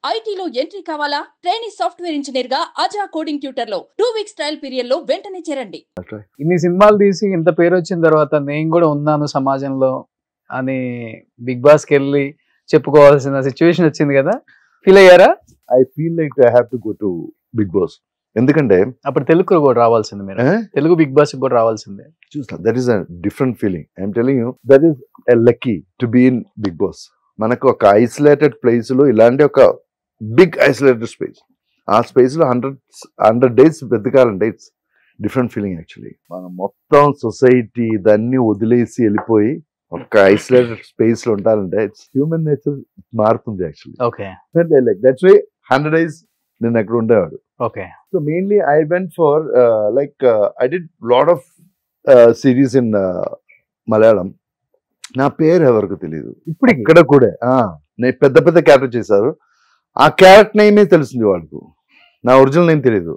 ఐటీలో ఎంట్రీ కావాలా? Training software engineer గా అజా కోడింగ్ ట్యూటర్ లో 2 వీక్స్ ట్రయల్ పీరియడ్ లో వెంటనే చేరండి. ఇన్ని సినిమాలు తీసి ఇంత పేరు వచ్చిన తర్వాత నేను కూడా ఉన్నాను సమాజంలో అని బిగ్ బాస్ కి వెళ్ళి చెప్పుకోవాల్సిన సిచ్యువేషన్ వచ్చింది కదా, ఫీల్ అయ్యారా? I feel like I have to go to Big Boss. ఎందుకంటే అప్పుడు తెలుగు కూడా రావాల్సింది, మీరు తెలుగు బిగ్ బాస్ కూడా రావాల్సిందే. చూస్తా, that is a different feeling. I'm telling you, that is a lucky to be in Bigg Boss. మనకు ఒక ఐసోలేటెడ్ ప్లేస్ లో ఇలాంటి ఒక బిగ్ ఐసోలేటెడ్ స్పేస్, ఆ స్పేస్ లో 100 days వెతకాలంటే ఇట్స్ డిఫరెంట్ ఫీలింగ్ యాక్చువల్లీ. మనం మొత్తం సొసైటీ దాన్ని వదిలేసి వెళ్ళిపోయి ఒక ఐసోలేటెడ్ స్పేస్ లో ఉంటారంటే ఇట్స్ హ్యూమన్ నేచర్ మారుతుంది actually. Okay, like that's why 100 days నేను అక్కడ ఉండేవాడు. ఓకే. So mainly I went for I did lot of series in Malayalam. నా పేరు ఎవరికి తెలియదు ఇప్పుడు ఇక్కడ కూడా. నేను పెద్ద పెద్ద క్యారెక్టర్ చేశారు, ఆ క్యారెక్టర్ నేమే తెలిసింది వాళ్ళకు, నా ఒరిజినల్ నేమ్ తెలియదు.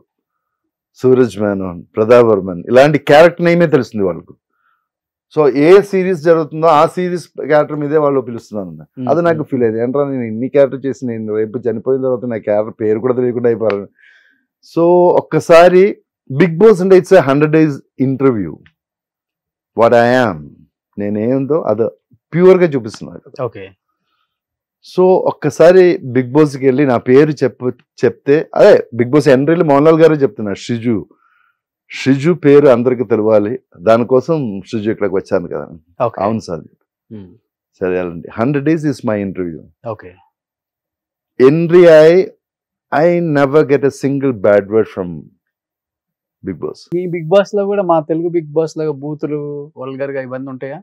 సూరజ్ మేనన్, ప్రతాప్ వర్మన్ ఇలాంటి క్యారెక్టర్ నేమే తెలిసింది వాళ్ళకు. సో ఏ సిరీస్ జరుగుతుందో ఆ సిరీస్ క్యారెక్టర్ మీదే వాళ్ళు పిలుస్తున్నాను. అది నాకు ఫీల్ అయింది, ఏంట్రా నేను ఇన్ని క్యారెక్టర్ చేసి నేను రేపు చనిపోయిన తర్వాత నా క్యారెక్టర్ పేరు కూడా తెలియకుండా అయిపోయాను. సో ఒక్కసారి బిగ్ బాస్ అంటే it's 100 days interview. What I am, నేనేందో అది ప్యూర్గా చూపిస్తున్నాను. ఓకే. సో ఒక్కసారి బిగ్ బాస్కి వెళ్ళి నా పేరు చెప్తే అదే బిగ్ బాస్ ఎంట్రీలో మోహన్ లాల్ గారు చెప్తున్నారు, షిజు పేరు అందరికి తెలవాలి, దానికోసం షిజు ఇక్కడికి వచ్చాను కదా. అవును సార్, సరే అలాంటి 100 days is my interview. Okay. Henry, I never get a single bad word from Big Boss. మీ బిగ్ బాస్ లో కూడా మా తెలుగు బిగ్ బాస్ లాగా బూతులు వల్గర్ గా ఇవన్నీ ఉంటాయా?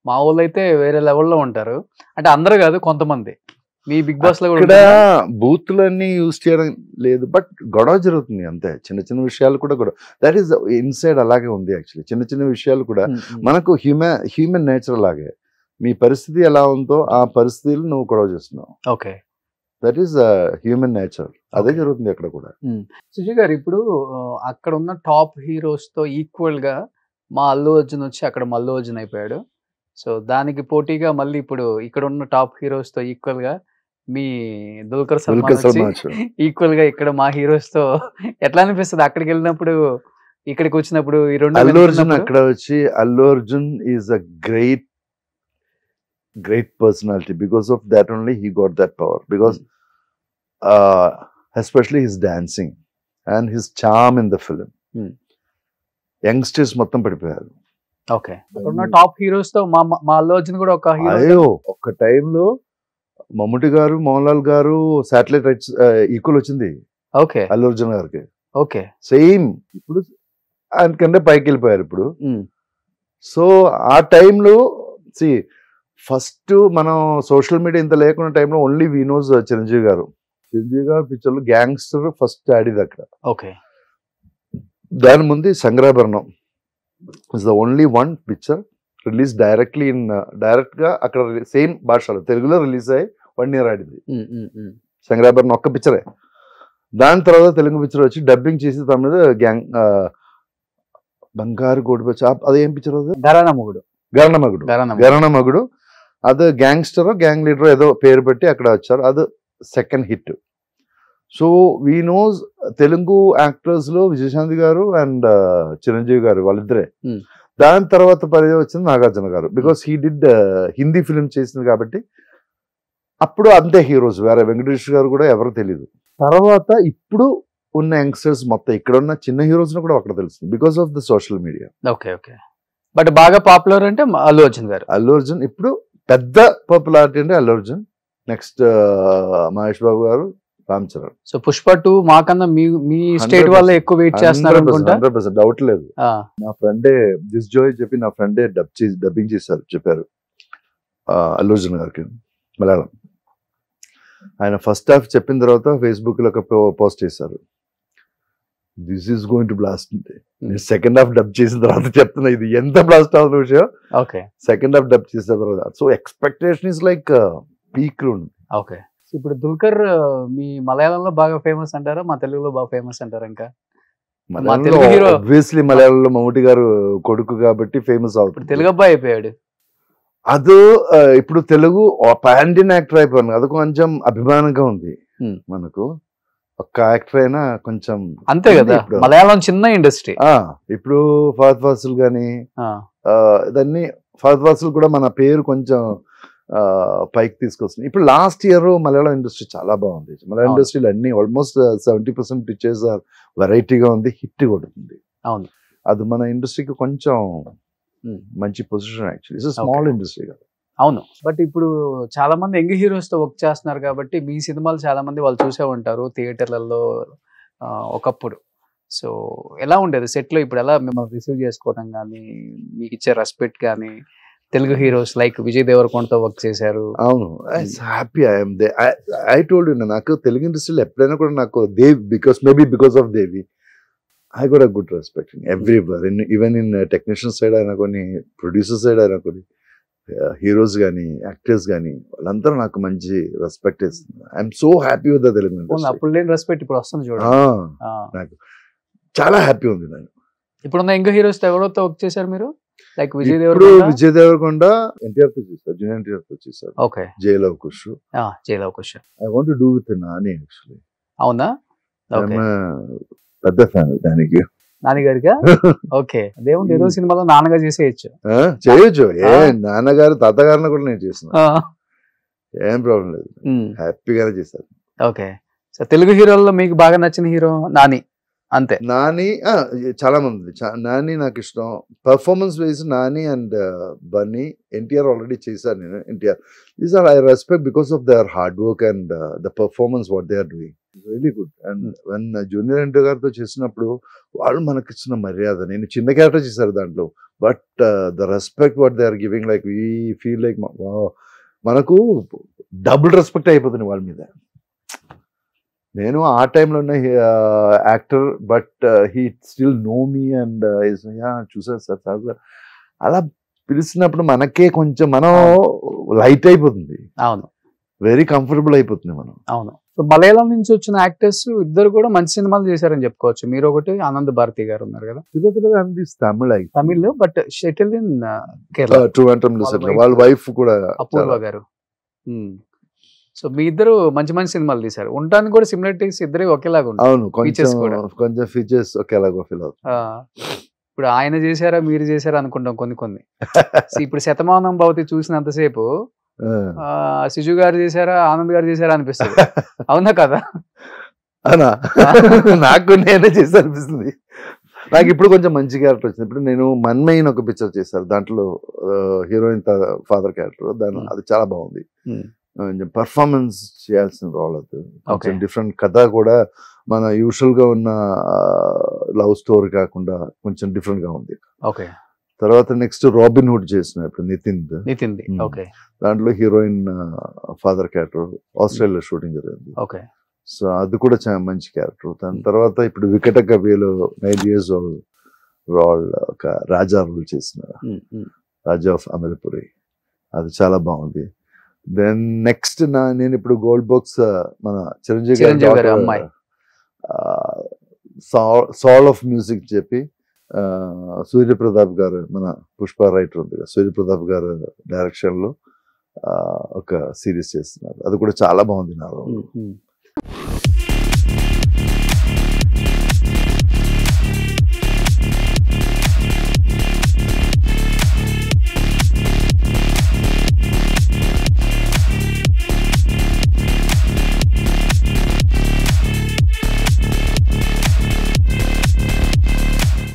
మా వాళ్ళు అయితే వేరే లెవెల్లో ఉంటారు, అంటే అందరూ కాదు కొంతమంది. మీ బిగ్ బాస్ లో కూడా బూతులన్నీ యూజ్ చేయడం లేదు, బట్ గొడవ జరుగుతుంది అంతే. చిన్న చిన్న విషయాలు కూడా గొడవ, దట్ ఈస్ ఇన్సైడ్ అలాగే ఉంది యాక్చువల్లీ. చిన్న చిన్న విషయాలు కూడా మనకు హ్యూమన్ నేచర్ అలాగే. మీ పరిస్థితి ఎలా ఉందో ఆ పరిస్థితులు నువ్వు గొడవ చేస్తున్నావు. Okay, that is human nature, అదే జరుగుతుంది అక్కడ కూడా. సుజీ గారు, ఇప్పుడు అక్కడ ఉన్న టాప్ హీరోస్ తో ఈక్వల్ గా మా అల్లు అర్జున్ వచ్చి అక్కడ మల్లు అర్జున్ అయిపోయాడు. సో దానికి పోటీగా మళ్ళీ ఇప్పుడు ఇక్కడ ఉన్న టాప్ హీరోస్ తో ఈక్వల్ గా మీ దుల్కర్ సల్మాన్ ఈక్వల్ గా ఇక్కడ మా హీరోస్ తో ఎట్లా అనిపిస్తుంది? అక్కడికి వెళ్ళినప్పుడు ఇక్కడికి వచ్చినప్పుడు ఈ రెండు అల్లు అర్జున్ అక్కడ వచ్చి, Allu Arjun is a great personality. Because of that only he got that power, because especially his dancing and his charm in the film. Youngsters మొత్తం పడిపోయారు. ఓకే, అక్కడ టాప్ హీరోస్ తో మా అల్లు అర్జున్ కూడా ఒక హీరో. అయ్యో, ఒక టైంలో మమ్ముటి గారు, మోహన్ లాల్ గారు శాటిలైట్ రైట్స్ ఈక్వల్ వచ్చింది. ఓకే, అల్లు అర్జున్ గారికి. Okay, same. ఇప్పుడు ఆయనకంటే పైకి వెళ్ళిపోయారు ఇప్పుడు. సో ఆ టైంలో ఫస్ట్ మనం సోషల్ మీడియా ఇంత లేకున్న టైంలో ఓన్లీ వీ నోస్ చిరంజీవి గారు పిక్చర్లో గ్యాంగ్స్టర్ ఫస్ట్ ఆడిది అక్కడ. ఓకే. దాని ముందు Sankarabharanam is the only one picture release direct గా అక్కడ సేమ్ భాషలో తెలుగులో రిలీజ్ అయ్యి 1 year ఆడింది. సంగ్రాభరణం ఒక్క పిక్చరే. దాని తర్వాత తెలుగు పిక్చర్ వచ్చి డబ్బింగ్ చేసి తన మీద గ్యాంగ్ బంగారు గోడిపచ్చ, అదేం పిక్చర్? అది గరణమగుడు. అది గ్యాంగ్స్టర్ గ్యాంగ్ లీడర్ ఏదో పేరు పెట్టి అక్కడ వచ్చారు, అది second hit. So we knows Telugu actors లో విజయశాంతి గారు అండ్ చిరంజీవి గారు వాళ్ళిద్దరే. దాని తర్వాత పరిచయం వచ్చింది నాగార్జున గారు, because he did Hindi film చేసింది కాబట్టి అప్పుడు అంతే హీరోస్. వేరే వెంకటేష్ గారు కూడా ఎవరు తెలియదు. తర్వాత ఇప్పుడు ఉన్న యంగ్స్టర్స్ మొత్తం ఇక్కడ ఉన్న చిన్న హీరోస్ కూడా అక్కడ తెలుస్తుంది because of the social media. Okay, okay. But బాగా పాపులర్ అంటే అల్లు అర్జున్ గారు. అల్లు అర్జున్ ఇప్పుడు పెద్ద పాపులారిటీ అంటే అల్లు అర్జున్, నెక్స్ట్ మహేష్ బాబు గారు, రామ్ చరణ్. సో పుష్ప 2 మాకన్నా మీ స్టేట్ వాళ్ళే ఎక్కువ వెయిట్ చేస్తున్నారు అనుకుంటా. 100% డౌట్ లేదు. నా ఫ్రెండే దిస్ జోయ్ చెప్పి నా ఫ్రెండే డబ్బింగ్ చేశారు, చెప్పారు అల్లు అర్జున్ గారికి మలయాళం. ఆయన ఫస్ట్ హాఫ్ చెప్పిన తర్వాత ఫేస్బుక్ లో ఒక పోస్ట్ చేశారు, this is going to blast. Second half dub చేసిన తర్వాత చెప్తున్నా ఇది ఎంత బ్లాస్ట్ అవుతున్న విషయం. ఓకే, సెకండ్ హాఫ్ డబ్ చేసిన తర్వాత. So expectation is like peak ruin. Okay. ఇప్పుడు దుల్కర్ మీ మలయాళంలో బాగా ఫేమస్ అంటారా, మా తెలుగులో బాగా ఫేమస్ అంటారా? ఇంకా ఆబ్వియస్లీ మలయాళంలో మమ్ముటి గారు కొడుకు కాబట్టి ఫేమస్ అవుతుంది. తెలుగు అబ్బాయి అయిపోయాడు. అది ఇప్పుడు తెలుగు పాన్ ఇండియన్ యాక్టర్ అయిపోయాను, అది కొంచెం అభిమానంగా ఉంది. మనకు ఒక్క యాక్టర్ అయినా కొంచెం అంతే కదా, మలయాళం చిన్న ఇండస్ట్రీ. ఇప్పుడు ఫహద్ ఫాసిల్ గానీ దాన్ని ఫహద్ ఫాసిల్ కూడా మన పేరు కొంచెం పైకి తీసుకొస్తుంది. ఇప్పుడు లాస్ట్ ఇయర్ మలయాళం ఇండస్ట్రీ చాలా బాగుంది. మలయాళం ఇండస్ట్రీలో అన్ని ఆల్మోస్ట్ 70% పిక్చర్స్ వెరైటీగా ఉంది, హిట్ కొడుతుంది. అవును, అది మన ఇండస్ట్రీకి కొంచెం మంచి position. Actually it's small industry కదా. అవును, బట్ ఇప్పుడు చాలా మంది యంగ్ హీరోస్ తో వర్క్ చేస్తున్నారు కాబట్టి మీ సినిమాలు చాలా మంది వాళ్ళు చూసే ఉంటారు థియేటర్లలో ఒకప్పుడు. సో ఎలా ఉండేది సెట్ లో, ఇప్పుడు ఎలా మిమ్మల్ని రిసీవ్ చేసుకోవడం కానీ, మీకు ఇచ్చే రెస్పెక్ట్ కానీ? తెలుగు హీరోస్ లైక్ విజయ్ దేవరకొండతో వర్క్ చేశారు. అవును, happy I'm they. I told you, నాకు తెలుగు ఇండస్ట్రీలో ఎప్పుడైనా కూడా నాకు Dev, because of Devi I got a good respect in everywhere, even in technician side అయినా కొన్ని, ప్రొడ్యూసర్ సైడ్ అయినా కొన్ని, హీరోస్ కానీ యాక్టర్స్ కానీ వాళ్ళందరూ నాకు మంచి రెస్పెక్ట్ ఇస్తుంది. I'm so happy with the Telugu industry. అప్పుడు లేని రెస్పెక్ట్ ఇప్పుడు వస్తుంది చూడండి. నాకు చాలా హ్యాపీ ఉంది. నేను ఇప్పుడున్న యంగ్ హీరోస్ ఎవరితో వర్క్ చేశారు మీరు? లైక్ విజయ్ దేవరకొండ ఎన్టీఆర్ తో చేశారు, జూనియర్ ఎన్టీఆర్ తో చేశారు. Okay, Jai Lava Kusa. I want to do with Nani actually. అవునా? పెద్ద ఫ్యాన్ దానికి, నాన్నగారిగా. ఓకే, దేవుడు ఏదో సినిమాలో నాన్నగా చేసేయచ్చు. నాన్నగారు తాతగారిని కూడా నేను చేసిన, ఏం ప్రాబ్లం లేదు, హ్యాపీగానే చేశాను. ఓకే, సో తెలుగు హీరోల్లో మీకు బాగా నచ్చిన హీరో నాని అంతే? నాని చాలా మంది, నాని నాకు ఇష్టం. Performance wise Nani and Bunny. NTR already చేశాను నేను. NTR these are I respect because of their hard work and the performance what they are doing really good. And when junior NTR గారితో చేసినప్పుడు వాళ్ళు మనకి ఇచ్చిన మర్యాద, నేను చిన్న క్యారెక్టర్ చేశారు దాంట్లో, but the respect what they are giving, like we feel like మనకు డబుల్ రెస్పెక్ట్ అయిపోతుంది వాళ్ళ మీద. నేను ఆ టైంలో ఉన్న actor, but he still know me and చూసారు సార్ సార్ అలా పిలిచినప్పుడు మనకే కొంచెం మనం లైట్ అయిపోతుంది. అవును, వెరీ కంఫర్టబుల్ అయిపోతుంది మనం. అవును. సో మలయాళం నుంచి వచ్చిన యాక్టర్స్ ఇద్దరు కూడా మంచి సినిమాలు చేశారని చెప్పుకోవచ్చు. మీరు ఒకటి, ఆనంద్ భారతి గారు ఉన్నారు కదా. Tamil but shuttle in Kerala. వాళ్ళ వైఫ్ కూడా అపూర్వ గారు. సో మీ ఇద్దరు మంచి మంచి సినిమాలు తీశారు. ఉండడానికి కూడా సిమిలారిటీస్ ఇద్దరు ఒకేలాగా ఉంటాయి. అవును, కొంచెం ఫీచర్స్ ఒకేలాగా ఫీల్ అవుతుంది. ఇప్పుడు ఆయన చేశారా మీరు చేశారా అనుకుంటాం కొన్ని. ఇప్పుడు శతమానం భవతి చూసినంతసేపు సిజు గారు చేశారా ఆనంద్ గారు చేశారా అనిపిస్తుంది. అవునా కదా? అవునా, నాకు నేనే చేసా అనిపిస్తుంది. నాకు ఇప్పుడు కొంచెం మంచి క్యారెక్టర్ వచ్చింది. ఇప్పుడు నేను మన్మయిన్ ఒక పిక్చర్ చేశాను, దాంట్లో హీరోయిన్ ఫాదర్ క్యారెక్టర్. దాని అది చాలా బాగుంది. పర్ఫార్మెన్స్ చేయాల్సిన రోల్ అది, కొంచెం డిఫరెంట్ కథ కూడా, మన యూజువల్ గా ఉన్న లవ్ స్టోరీ కాకుండా కొంచెం డిఫరెంట్ గా ఉంది. ఓకే, తర్వాత నెక్స్ట్ రాబిన్ హుడ్ చేసిన ఇప్పుడు నితిన్. ఓకే, దాంట్లో heroine father character Australia shooting జరిగింది. ఓకే, సో అది కూడా చాలా మంచి క్యారెక్టర్. దాని తర్వాత ఇప్పుడు వికట కవిలో 9 years old రోల్ ఒక రాజా రోల్ చేసిన, రాజా ఆఫ్ అమరపురి, అది చాలా బాగుంది. దెన్ నెక్స్ట్ నేను ఇప్పుడు గోల్డ్ బాక్స్ మన చిరంజీవి గారి అమ్మాయి సాల్ ఆఫ్ మ్యూజిక్ చెప్పి సూర్యప్రతాప్ గారు, మన పుష్ప రైటర్ ఉంది కదా, సూర్యప్రతాప్ గారు డైరెక్షన్ లో ఒక సిరీస్ చేస్తున్నారు. అది కూడా చాలా బాగుంది నా